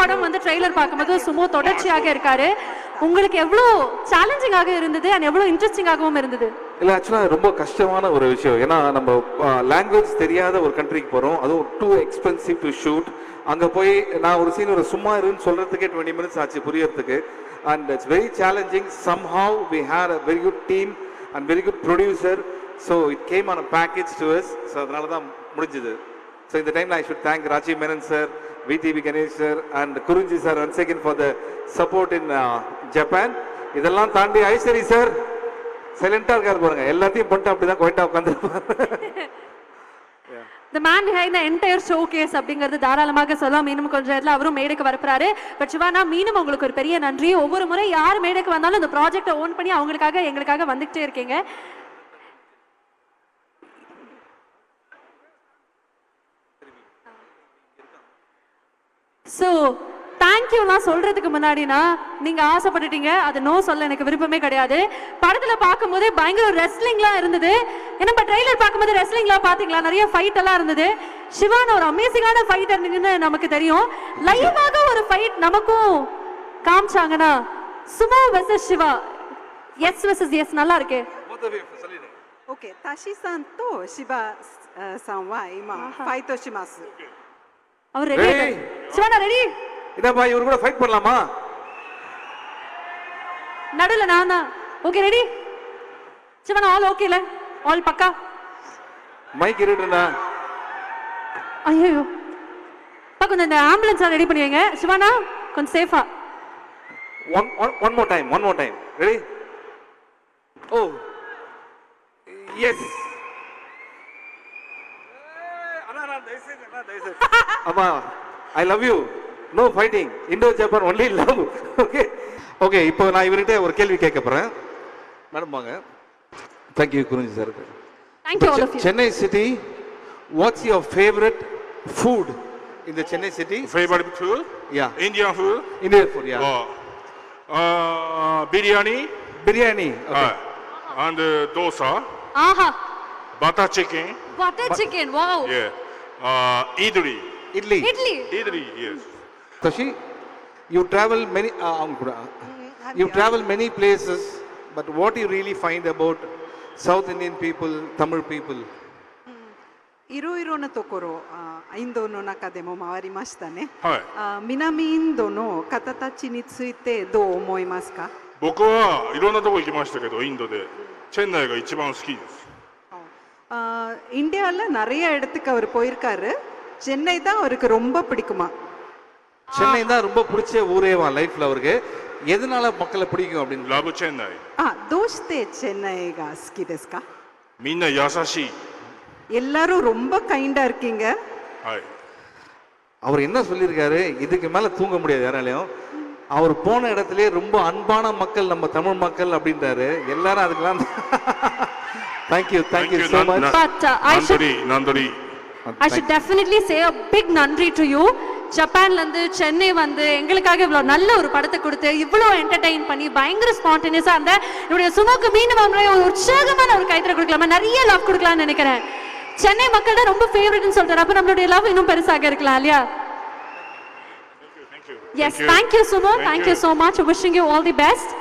படம் வந்து ட்ரெய்லர் பார்க்கும்போது சுமோ தொடர்ச்சியாக இருக்காரு. உங்களுக்கு எவ்வளோ சேலஞ்சிங்காக இருந்தது அண்ட் எவ்வளோ இன்ட்ரெஸ்டிங்காகவும் இருந்தது? இல்லை, ஆக்சுவலாக ரொம்ப கஷ்டமான ஒரு விஷயம். ஏன்னா நம்ம லாங்குவேஜ் தெரியாத ஒரு கண்ட்ரிக்கு போகிறோம், அதுவும் டூ எக்ஸ்பென்சிவ் டு ஷூட். அங்கே போய் நான் ஒரு சீன் ஒரு சும்மா இருன்னு சொல்கிறதுக்கே 20 minutes ஆச்சு புரியறதுக்கு. And it's very challenging. Somehow we had a very good team and very good producer. So it came on a package to us. So அதனால தான் முடிஞ்சுது. ஸோ இந்த டைமில் I should thank Rajiv Menon sir, VTV Ganesh sir and Kurinji sir once again for the support in Japan. இதெல்லாம் தாண்டி Ishari sir சைலண்டா இருக்காரு பாருங்க, எல்லாத்தையும் பண்ணிட்டு அப்படிதான் குவைட்டா உட்காந்துருப்பாரு. The man behind the entire showcase அப்படிங்கிறது தாராளமாக சொல்லலாம். மீண்டும் கொஞ்சம் இடத்துல அவரும் மேடைக்கு வரப்போறாரு. பட் சிவானா, மீண்டும் உங்களுக்கு ஒரு பெரிய நன்றி. ஒவ்வொரு முறை யார் மேடைக்கு வந்தாலும் இந்த ப்ராஜெக்டை ஓன் பண்ணி அவங்களுக்காக எங்களுக்காக வந்துகிட்டே இருக்கீங்க. ஸோ தேங்க்யூலாம் சொல்றதுக்கு முன்னாடினா நீங்க ஆசைப்பட்டுட்டீங்க, அது நோ சொல்ல எனக்கு விருப்பமே கிடையாது. படத்துல பார்க்கும்போதே பயங்கர ரெஸ்லிங்லாம் இருந்தது. ஏன்னா ட்ரெய்லர் பார்க்கும்போது ரெஸ்லிங்லாம் பாத்தீங்களா, நிறைய ஃபைட் எல்லாம் இருந்தது. சிவான் ஒரு அமேசிங்கான ஃபைட்டர்னு நமக்கு தெரியும். லைவாக ஒரு ஃபைட் நமக்கும் காமிச்சாங்கன்னா sumo versus Shiva, S versus S, நல்லா இருக்கு. ஓகே, தாஷி சான் தோ சிவா சான் வா இமா ஃபைட் ஷிமாசு. அவர் ரெடி? சிவானா ரெடி? இதப்பா இவரு கூட ஃபைட் பண்ணலாமா? நடுல நான் தான். Okay ready? சிவானா ஆல் ஓகேல? ஆல் பக்கா? மைக் ரெடிடா. ஐயோ கொஞ்சம் இந்த ஆம்புலன்ஸ் ரெடி பண்ணுவீங்க. சிவானா கொஞ்சம் சேஃபா. One more time. Ready? Oh yes. அம்மா I love you. No fighting. Indo Japan only love. Okay okay. இப்போ நான் இவர்கிட்ட ஒரு கேள்வி கேட்க போறேன். மேடம் வாங்க. Thank you குறிஞ்சி sir. Thank you all of you. Chennai city, what's your favorite food in the Chennai city? Favorite food? Yeah. Indian food? Indian food, yeah. Biryani. Biryani. Okay. And dosa. ஆஹா, Butter chicken. Butter chicken. Wow. Yeah. Idli. Idli. Idli, yes. Tashi, you travel many places, but what you really find about South Indian people, Tamil people? いろいろなところインドの中でも回りましたね。はい。南インドの方たちについてどう思いますか？僕はいろんなとこ行きましたけど、インドでチェンナイが一番好きです。இந்தியாவில் நிறைய இடத்துக்கு அவர் போயிருக்காரு. சென்னை தான் அவருக்கு ரொம்ப பிடிக்குமா? சென்னை தான் ரொம்ப பிடிச்ச ஊரேவா லைஃப்ல அவருக்கு. எதனால மக்களை பிடிக்கும் அப்படின்னு?ラブチェンナイ。どうしてチェンナイが好きですか？みんな優しい。எல்லாரும் ரொம்ப கைண்டா இருக்கீங்க.はい。அவர் என்ன சொல்லியிருக்காரு, இதுக்கு மேல தூங்க முடியாது யாராலையும். அவர் போன இடத்துலயே ரொம்ப அன்பான மக்கள் நம்ம தமிழ் மக்கள் அப்படின்றாரு. எல்லாரும் அதுக்கெல்லாம் thank you so much. But I should definitely say a big நன்றி to you. ஜப்பான்ல இருந்து சென்னை வந்து எங்களுக்காக இவ்வளவு நல்ல ஒரு படத்தை கொடுத்து இவ்வளவு என்டர்டெயின் பண்ணி பயங்கர ஸ்பான்டேனியஸா அந்த என்னுடைய சுமோக்கு மீண்டும் ஒரு உற்சாகமான ஒரு கைத்தற கொடுக்கலாமா, நிறைய லவ் கொடுக்கலாம்னு நினைக்கிறேன். சென்னை மக்கள் தான் ரொம்ப ஃபேவரட்னு சொல்றாரு. அப்ப நம்மளுடைய லவ் இன்னும் பெருசாக இருக்கலாம் இல்லையா? Yes, thank you Sumo. Thank you so much. Wishing you all the best.